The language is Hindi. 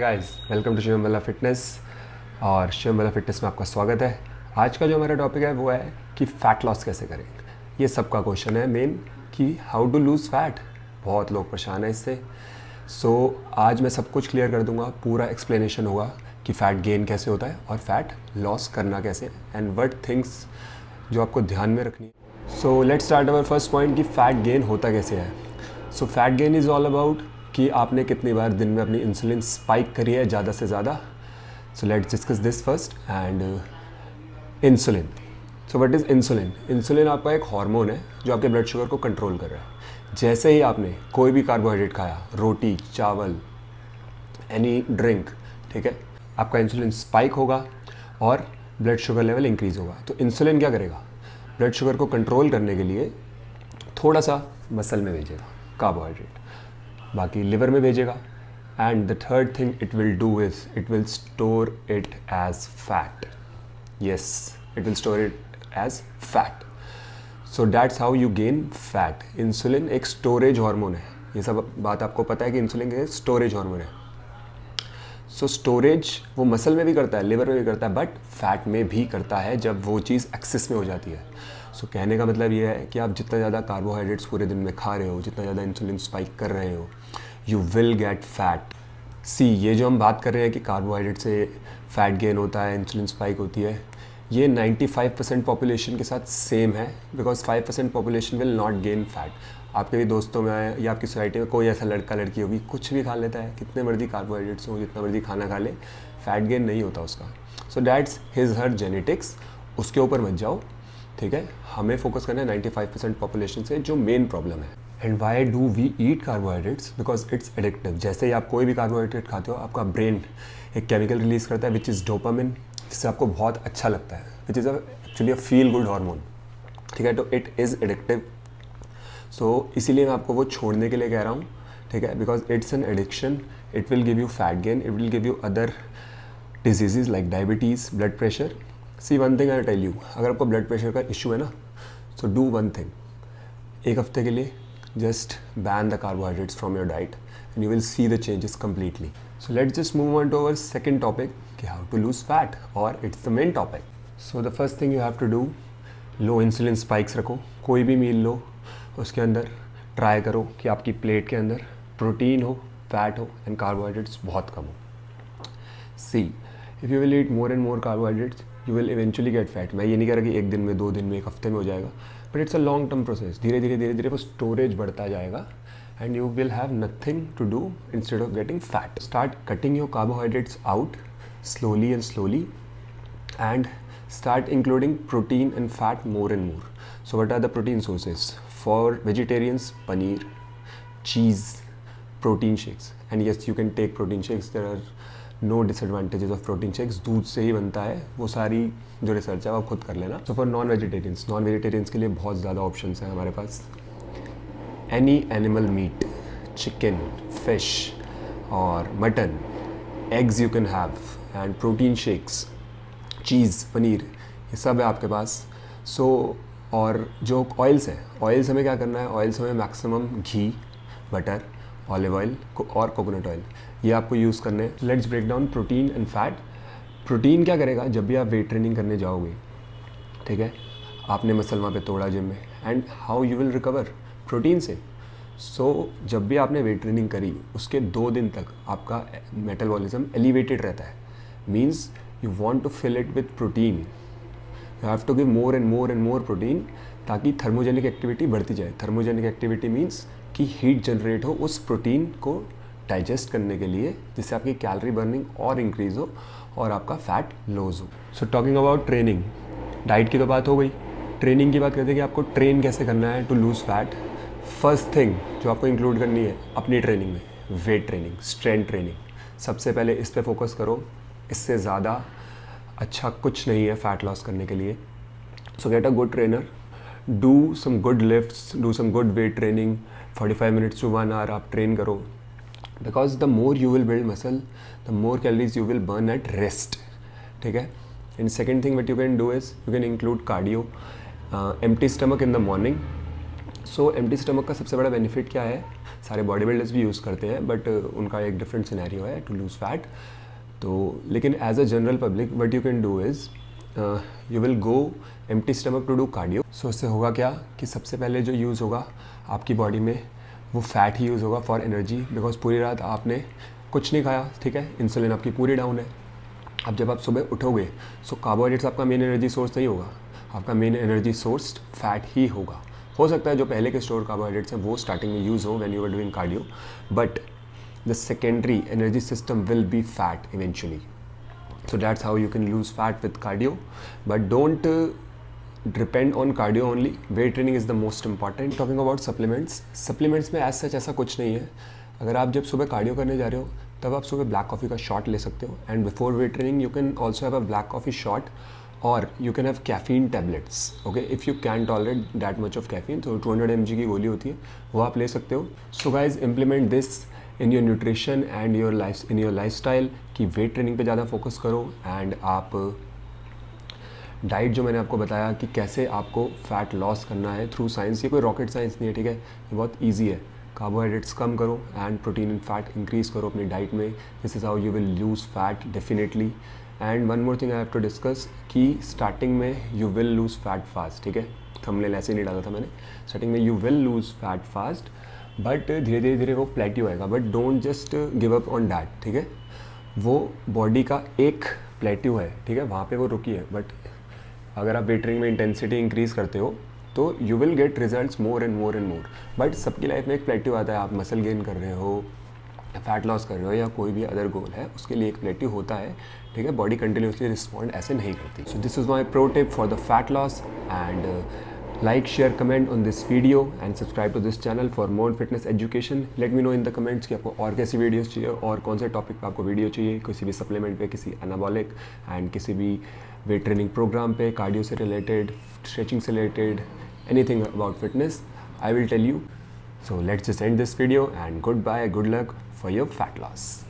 गाइस, वेलकम टू शिवम वाला फिटनेस। और शिवम वाला फिटनेस में आपका स्वागत है। आज का जो हमारा टॉपिक है वो है कि फ़ैट लॉस कैसे करें। ये सबका क्वेश्चन है मेन कि हाउ टू लूज़ फैट। बहुत लोग परेशान हैं इससे। आज मैं सब कुछ क्लियर कर दूंगा, पूरा एक्सप्लेनेशन होगा कि फ़ैट गेन कैसे होता है और फैट लॉस करना कैसे एंड व्हाट थिंग्स जो आपको ध्यान में रखनी है। So let's start our first point कि फ़ैट गेन होता कैसे है। So fat gain is all about कि आपने कितनी बार दिन में अपनी इंसुलिन स्पाइक करी है ज़्यादा से ज़्यादा। So let's discuss this first and insulin. So what is insulin? Insulin आपका एक हार्मोन है जो आपके ब्लड शुगर को कंट्रोल कर रहा है। जैसे ही आपने कोई भी कार्बोहाइड्रेट खाया, रोटी, चावल, एनी ड्रिंक, ठीक है, आपका इंसुलिन स्पाइक होगा और ब्लड शुगर लेवल इंक्रीज़ होगा। तो इंसुलिन क्या करेगा? ब्लड शुगर को कंट्रोल करने के लिए थोड़ा सा मसल में भेजेगा कार्बोहाइड्रेट, बाकी लिवर में भेजेगा। And the third thing it will do is it will store it as fat. Yes, it will store it as fat. So that's how you gain fat. Insulin एक स्टोरेज हार्मोन है। ये सब बात आपको पता है कि इंसुलिन एक स्टोरेज हार्मोन है। सो स्टोरेज वो मसल में भी करता है, लिवर में भी करता है, बट फैट में भी करता है जब वो चीज़ एक्सेस में हो जाती है। सो कहने का मतलब ये है कि आप जितना ज़्यादा कार्बोहाइड्रेट्स पूरे दिन में खा रहे हो, जितना ज़्यादा इंसुलिन स्पाइक कर रहे हो, यू विल गेट फैट। सी, ये जो हम बात कर रहे हैं कि कार्बोहाइड्रेट से फैट गेन होता है, इंसुलिन स्पाइक होती है, ये 95% पॉपुलेशन के साथ सेम है, because 5% population will not gain fat. आपके भी दोस्तों में या आपकी सोसाइटी में कोई ऐसा लड़का लड़की होगी, कुछ भी खा लेता है, कितने मर्जी कार्बोहाइड्रेट्स हो, जितना मर्जी खाना खा ले, फैट गेन नहीं होता उसका। So that's his her genetics, उसके ऊपर मत जाओ, ठीक है। हमें फोकस करना है 95% पॉपुलेशन से जो मेन प्रॉब्लम है। And why do we eat carbohydrates? Because it's addictive. जैसे ही आप कोई भी कार्बोहाइड्रेट खाते हो, आपका ब्रेन एक केमिकल रिलीज करता है विच इज़ डोपामिन, जिससे आपको बहुत अच्छा लगता है, which is actually a feel good hormone, ठीक है। तो इट इज़ एडिक्टिव। सो इसीलिए मैं आपको वो छोड़ने के लिए कह रहा हूँ, ठीक है, because it's an addiction. It will give you fat gain, it will give you other diseases like diabetes, blood pressure. See one thing I tell you, अगर आपको ब्लड प्रेशर का इशू है ना, सो डू वन थिंग, एक हफ्ते के लिए just ban the carbohydrates from your diet and you will see the changes completely. So let's just move on to our second topic कि हाउ टू लूज फैट, और it's the main topic. So the first thing you have to do, low insulin spikes रखो। कोई भी मील लो, उसके अंदर ट्राई करो कि आपकी प्लेट के अंदर प्रोटीन हो, फैट हो एंड कार्बोहाइड्रेट्स बहुत कम हो। See, if you will eat more and more carbohydrates you will eventually get fat. मैं ये नहीं कह रहा कि एक दिन में, 2 दिन में, एक हफ्ते में हो जाएगा, but it's a long term process. धीरे धीरे धीरे धीरे वो स्टोरेज बढ़ता जाएगा and you will have nothing to do instead of getting fat. Start cutting your carbohydrates out slowly and slowly and start including protein and fat more and more. So what are the protein sources? For vegetarians, paneer, cheese, protein shakes. And yes, you can take protein shakes. There are no disadvantages of protein shakes. दूध से ही बनता है, वो सारी जो रिसर्च है वो आप खुद कर लेना। So for non-vegetarians के लिए बहुत ज़्यादा ऑप्शंस हैं हमारे पास। Any animal meat, chicken, fish और mutton, eggs you can have, and protein shakes, cheese, paneer, ये सब है आपके पास। सो और जो ऑयल्स हैं, ऑयल्स हमें क्या करना है? ऑयल्स हमें maximum ghee, butter, olive oil और कोकोनट ऑयल, ये आपको यूज़ करने हैं। Let's break down protein and fat. Protein क्या करेगा? जब भी आप वेट ट्रेनिंग करने जाओगे, ठीक है, आपने मसल वहाँ पे तोड़ा जिम में, and how you will recover? Protein से। सो जब भी आपने वेट ट्रेनिंग करी, उसके 2 दिन तक आपका मेटाबॉलिज्म एलिवेटेड रहता है। Means you want to fill it with protein, you have to give more and more and more protein, ताकि थर्मोजेनिक एक्टिविटी बढ़ती जाए। थर्मोजेनिक एक्टिविटी मीन्स कि हीट जनरेट हो उस प्रोटीन को डाइजेस्ट करने के लिए, जिससे आपकी कैलोरी बर्निंग और इंक्रीज़ हो और आपका फैट लॉस हो। So talking about training, diet की तो बात हो गई, ट्रेनिंग की बात करते हैं कि आपको ट्रेन कैसे करना है to lose fat. First thing जो आपको इंक्लूड करनी है अपनी ट्रेनिंग में, वेट ट्रेनिंग, स्ट्रेंथ ट्रेनिंग। सबसे पहले इस पे फोकस करो, इससे ज़्यादा अच्छा कुछ नहीं है फैट लॉस करने के लिए। So get a good trainer, do some good lifts, do some good weight training, 45 minutes to 1 hour आप ट्रेन करो, because the more you will build muscle, the more calories you will burn at rest, ठीक है। And second thing what you can do is you can include cardio, empty stomach in the morning, so empty stomach का सबसे बड़ा बेनिफिट क्या है, सारे बॉडी बिल्डर्स भी यूज़ करते हैं बट उनका एक डिफरेंट सिनेरियो है टू लूज़ फैट। तो लेकिन as a general public what you can do is you will go empty stomach to do cardio. So इससे होगा क्या कि सबसे पहले जो यूज़ होगा आपकी बॉडी में वो फैट ही यूज़ होगा फॉर एनर्जी, बिकॉज पूरी रात आपने कुछ नहीं खाया, ठीक है, इंसुलिन आपकी पूरी डाउन है। अब जब आप सुबह उठोगे सो कार्बोहाइड्रेट्स आपका मेन एनर्जी सोर्स नहीं होगा, आपका मेन एनर्जी सोर्स फैट ही होगा। हो सकता है जो पहले के स्टोर कार्बोहाइड्रेट्स हैं वो स्टार्टिंग में यूज़ हो when you are doing cardio, but the secondary energy system will be fat eventually. So that's how you can lose fat with cardio, but don't depend on cardio only. Weight training is the most important. Talking about supplements में as such ऐसा कुछ नहीं है। अगर आप जब सुबह कार्डियो करने जा रहे हो तब आप सुबह ब्लैक कॉफ़ी का शॉट ले सकते हो, and before weight training you can also have a black coffee shot और you can have caffeine tablets, okay, if you can tolerate that much of caffeine. तो 200 mg की गोली होती है वो आप ले सकते हो। So guys implement this in your nutrition and your lifestyle कि वेट ट्रेनिंग पे ज़्यादा फोकस करो, एंड आप डाइट जो मैंने आपको बताया कि कैसे आपको फैट लॉस करना है थ्रू साइंस, ये कोई रॉकेट साइंस नहीं है, ठीक है, ये बहुत ईजी है। कार्बोहाइड्रेट्स कम करो and protein and fat increase करो अपनी डाइट में। This is how you will lose fat definitely. And one more thing I have to discuss कि स्टार्टिंग में you will lose fat fast, ठीक है, थंबनेल ऐसे नहीं डाला था मैंने। स्टार्टिंग में you will lose fat fast, but धीरे धीरे वो प्लेट्यू आएगा, but don't just give up on that, ठीक है। वो बॉडी का एक प्लेट्यू है, ठीक है, वहाँ पे वो रुकी है, बट अगर आप वेट ट्रेनिंग में इंटेंसिटी इंक्रीज़ करते हो तो you will get results more and more and more. But सबकी लाइफ में एक प्लेट्यू आता है, आप मसल गेन कर रहे हो, फैट लॉस कर रहे हो या कोई भी अदर गोल है, उसके लिए एक प्लेट्यू होता है, ठीक है। बॉडी कंटिन्यूसली रिस्पॉन्ड ऐसे नहीं करती। So this is my pro tip for the fat loss, and like, share, comment on this video and subscribe to this channel for more fitness education. Let me know in the comments कि आपको और कैसी वीडियोस चाहिए और कौन से टॉपिक पे आपको वीडियो चाहिए, किसी भी सप्लीमेंट पे, किसी एनाबॉलिक एंड किसी भी वेट ट्रेनिंग प्रोग्राम पे, कार्डियो से रिलेटेड, स्ट्रेचिंग से related, anything about fitness, I will tell you. So let's just end this video and goodbye, good luck for your fat loss.